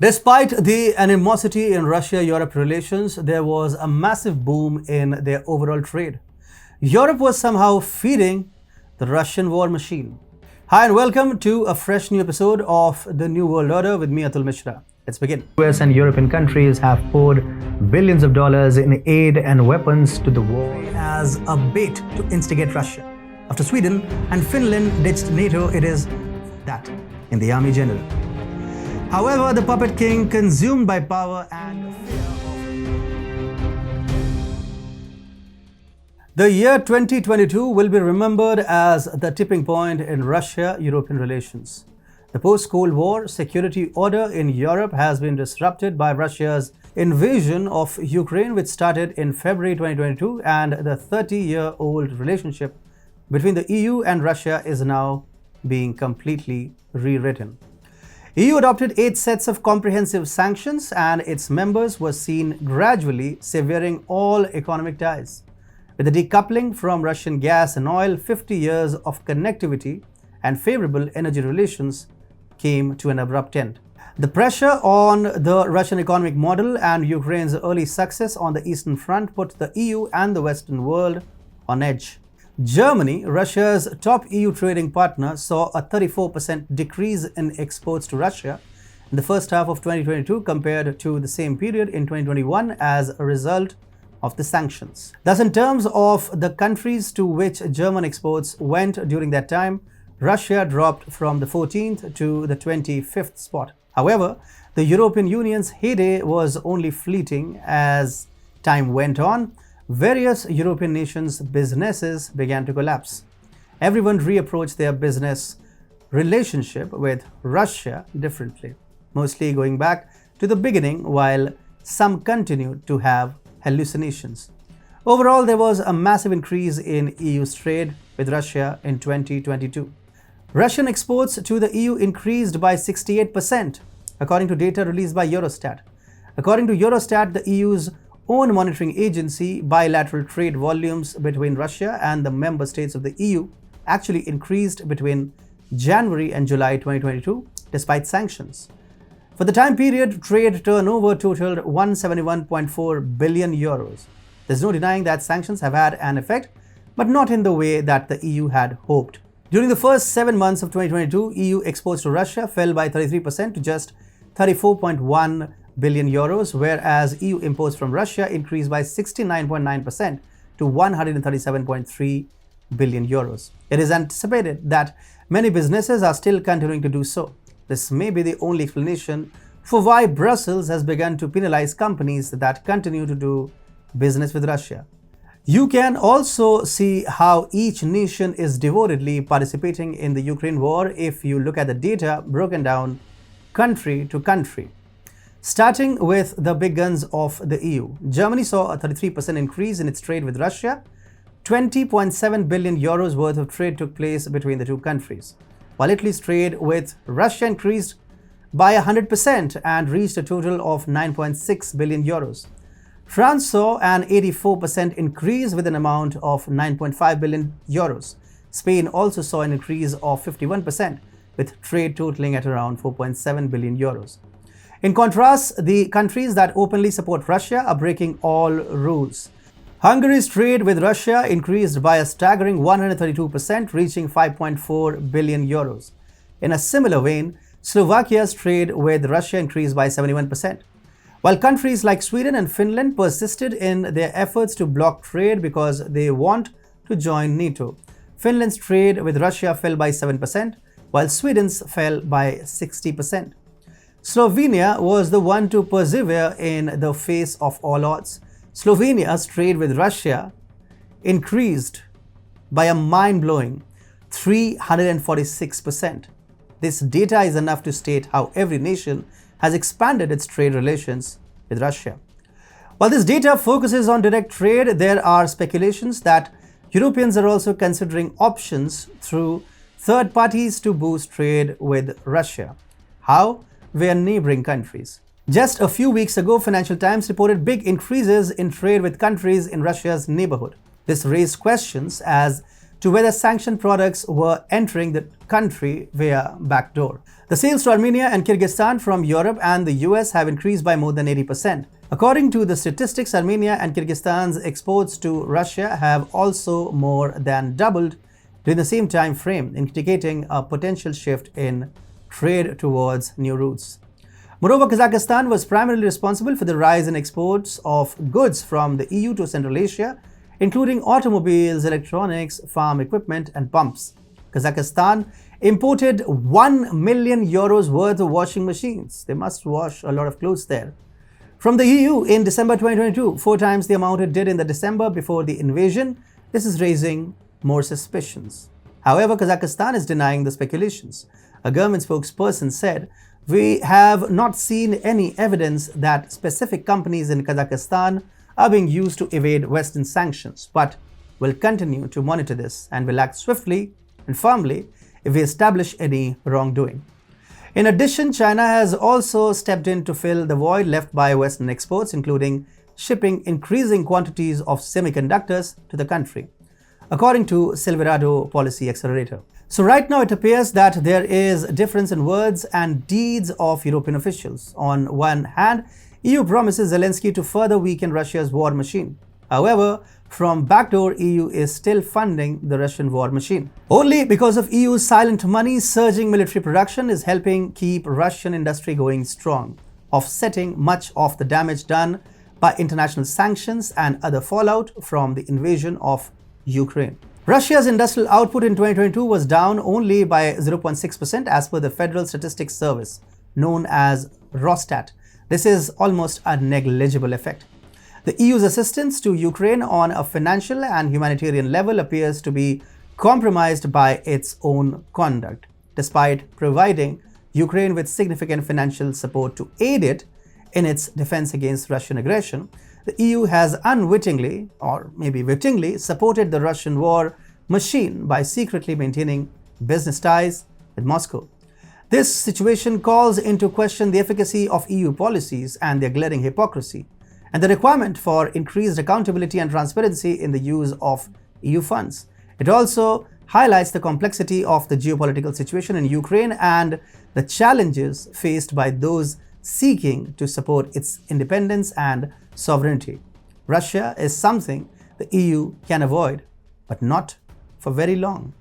Despite the animosity in Russia-Europe relations, there was a massive boom in their overall trade. Europe was somehow feeding the Russian war machine. Hi and welcome to a fresh new episode of The New World Order with me, Atul Mishra. Let's begin. US and European countries have poured billions of dollars in aid and weapons to the war as a bait to instigate Russia. After Sweden and Finland ditched NATO, it is that in the army general. However, the puppet king, consumed by power and fear. The year 2022 will be remembered as the tipping point in Russia-European relations. The post-Cold War security order in Europe has been disrupted by Russia's invasion of Ukraine, which started in February 2022, and the 30-year-old relationship between the EU and Russia is now being completely rewritten. EU adopted 8 sets of comprehensive sanctions, and its members were seen gradually severing all economic ties. With the decoupling from Russian gas and oil, 50 years of connectivity and favorable energy relations came to an abrupt end. The pressure on the Russian economic model and Ukraine's early success on the Eastern Front put the EU and the Western world on edge. Germany, Russia's top EU trading partner, saw a 34% decrease in exports to Russia in the first half of 2022 compared to the same period in 2021 as a result of the sanctions. Thus, in terms of the countries to which German exports went during that time, Russia dropped from the 14th to the 25th spot. However, the European Union's heyday was only fleeting. As time went on, various European nations' businesses began to collapse. Everyone reapproached their business relationship with Russia differently, mostly going back to the beginning, while some continued to have hallucinations. Overall, there was a massive increase in EU's trade with Russia in 2022. Russian exports to the EU increased by 68%, according to data released by Eurostat. According to Eurostat, the EU's own monitoring agency, bilateral trade volumes between Russia and the member states of the EU actually increased between January and July 2022, despite sanctions. For the time period, trade turnover totaled 171.4 billion euros. There's no denying that sanctions have had an effect, but not in the way that the EU had hoped. During the first 7 months of 2022, EU exports to Russia fell by 33% to just 34.1 billion euros, whereas EU imports from Russia increased by 69.9% to 137.3 billion euros. It is anticipated that many businesses are still continuing to do so. This may be the only explanation for why Brussels has begun to penalize companies that continue to do business with Russia. You can also see how each nation is devotedly participating in the Ukraine war if you look at the data broken down country to country. Starting with the big guns of the EU, Germany saw a 33% increase in its trade with Russia. 20.7 billion euros worth of trade took place between the two countries, while Italy's trade with Russia increased by 100% and reached a total of 9.6 billion euros. France saw an 84% increase with an amount of 9.5 billion euros. Spain also saw an increase of 51%, with trade totaling at around 4.7 billion euros. In contrast, the countries that openly support Russia are breaking all rules. Hungary's trade with Russia increased by a staggering 132%, reaching 5.4 billion euros. In a similar vein, Slovakia's trade with Russia increased by 71%. While countries like Sweden and Finland persisted in their efforts to block trade because they want to join NATO, Finland's trade with Russia fell by 7%, while Sweden's fell by 60%. Slovenia was the one to persevere in the face of all odds. Slovenia's trade with Russia increased by a mind-blowing 346%. This data is enough to state how every nation has expanded its trade relations with Russia. While this data focuses on direct trade, there are speculations that Europeans are also considering options through third parties to boost trade with Russia. How? Via neighboring countries. Just a few weeks ago, Financial Times reported big increases in trade with countries in Russia's neighborhood. This raised questions as to whether sanctioned products were entering the country via backdoor. The sales to Armenia and Kyrgyzstan from Europe and the US have increased by more than 80%. According to the statistics, Armenia and Kyrgyzstan's exports to Russia have also more than doubled during the same time frame, indicating a potential shift in trade towards new routes. Moreover, Kazakhstan was primarily responsible for the rise in exports of goods from the EU to Central Asia, including automobiles, electronics, farm equipment, and pumps. Kazakhstan imported 1 million euros worth of washing machines. They must wash a lot of clothes there from the EU in December 2022, 4 times the amount it did in the December before the invasion. This is raising more suspicions. However, Kazakhstan is denying the speculations. A government spokesperson said, "We have not seen any evidence that specific companies in Kazakhstan are being used to evade Western sanctions, but will continue to monitor this and will act swiftly and firmly if we establish any wrongdoing." In addition, China has also stepped in to fill the void left by Western exports, including shipping increasing quantities of semiconductors to the country, according to Silverado Policy Accelerator. So right now it appears that there is a difference in words and deeds of European officials. On one hand, EU promises Zelensky to further weaken Russia's war machine. However, from backdoor, EU is still funding the Russian war machine. Only because of EU's silent money, surging military production is helping keep Russian industry going strong, offsetting much of the damage done by international sanctions and other fallout from the invasion of Ukraine. Russia's industrial output in 2022 was down only by 0.6% as per the Federal Statistics Service, known as Rosstat. This is almost a negligible effect. The EU's assistance to Ukraine on a financial and humanitarian level appears to be compromised by its own conduct. Despite providing Ukraine with significant financial support to aid it in its defense against Russian aggression, the EU has unwittingly, or maybe wittingly, supported the Russian war machine by secretly maintaining business ties with Moscow. This situation calls into question the efficacy of EU policies and their glaring hypocrisy, and the requirement for increased accountability and transparency in the use of EU funds. It also highlights the complexity of the geopolitical situation in Ukraine and the challenges faced by those seeking to support its independence and sovereignty. Russia is something the EU can avoid, but not for very long.